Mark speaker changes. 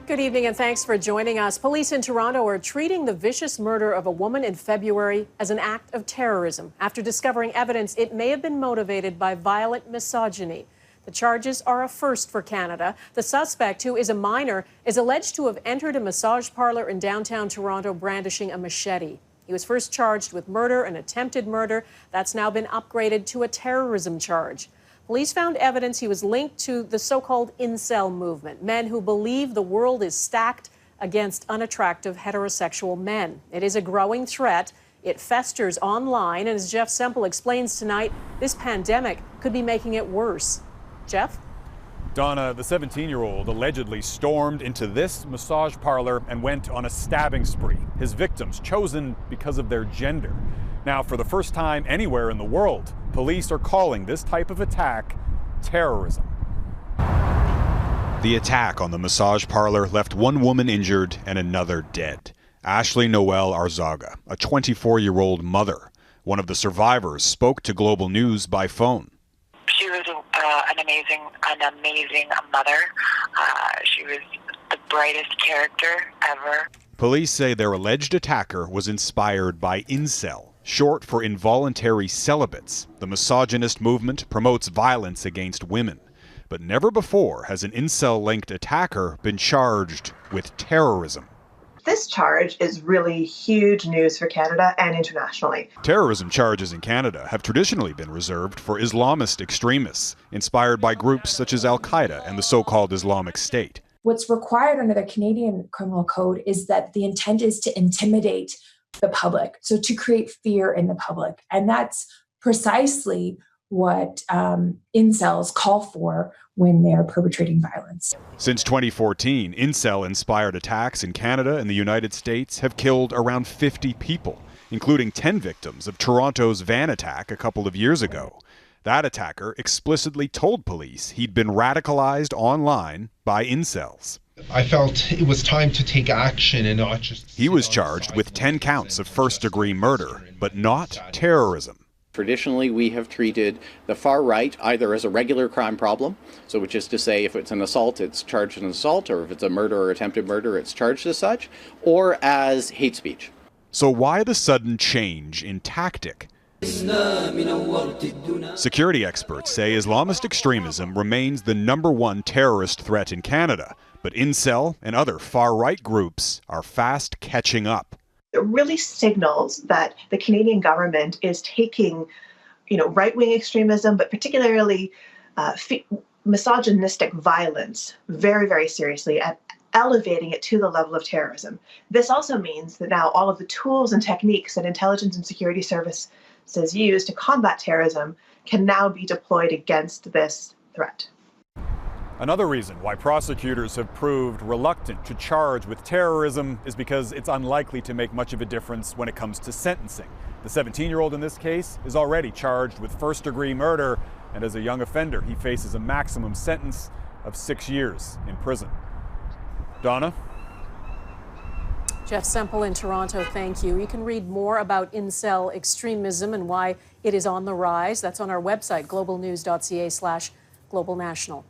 Speaker 1: Good evening and thanks for joining us. Police in Toronto are treating the vicious murder of a woman in February as an act of terrorism after discovering evidence it may have been motivated by violent misogyny. The charges are a first for Canada. The suspect, who is a minor, is alleged to have entered a massage parlor in downtown Toronto brandishing a machete. He was first charged with murder and attempted murder. That's now been upgraded to a terrorism charge. Police found evidence he was linked to the so-called incel movement, men who believe the world is stacked against unattractive heterosexual men. It is a growing threat. It festers online, and as Jeff Semple explains tonight, this pandemic could be making it worse. Jeff?
Speaker 2: Donna, the 17-year-old allegedly stormed into this massage parlor and went on a stabbing spree. His victims chosen because of their gender. Now, for the first time anywhere in the world, police are calling this type of attack terrorism.
Speaker 3: The attack on the massage parlor left one woman injured and another dead. Ashley Noel Arzaga, a 24-year-old mother. One of the survivors spoke to Global News by phone.
Speaker 4: She was an amazing mother. She was the brightest character ever.
Speaker 3: Police say their alleged attacker was inspired by incel, short for involuntary celibates. The misogynist movement promotes violence against women. But never before has an incel-linked attacker been charged with terrorism.
Speaker 5: This charge is really huge news for Canada and internationally.
Speaker 3: Terrorism charges in Canada have traditionally been reserved for Islamist extremists, inspired by groups such as Al-Qaeda and the so-called Islamic State.
Speaker 6: What's required under the Canadian Criminal Code is that the intent is to intimidate the public, so to create fear in the public. And that's precisely what incels call for when they're perpetrating violence.
Speaker 3: Since 2014, incel-inspired attacks in Canada and the United States have killed around 50 people, including 10 victims of Toronto's van attack a couple of years ago. That attacker explicitly told police he'd been radicalized online by incels.
Speaker 7: I felt it was time to take action and not just...
Speaker 3: He was charged with 10 counts of first-degree murder, but not terrorism.
Speaker 8: Traditionally, we have treated the far right either as a regular crime problem, so which is to say if it's an assault, it's charged an assault, or if it's a murder or attempted murder, it's charged as such, or as hate speech.
Speaker 3: So why the sudden change in tactic? Security experts say Islamist extremism remains the #1 terrorist threat in Canada, but incel and other far-right groups are fast catching up.
Speaker 5: It really signals that the Canadian government is taking, right-wing extremism, but particularly misogynistic violence very, very seriously and elevating it to the level of terrorism. This also means that now all of the tools and techniques that intelligence and security services use to combat terrorism can now be deployed against this threat.
Speaker 2: Another reason why prosecutors have proved reluctant to charge with terrorism is because it's unlikely to make much of a difference when it comes to sentencing. The 17-year-old in this case is already charged with first-degree murder, and as a young offender, he faces a maximum sentence of 6 years in prison. Donna?
Speaker 1: Jeff Semple in Toronto, thank you. You can read more about incel extremism and why it is on the rise. That's on our website, globalnews.ca/globalnational.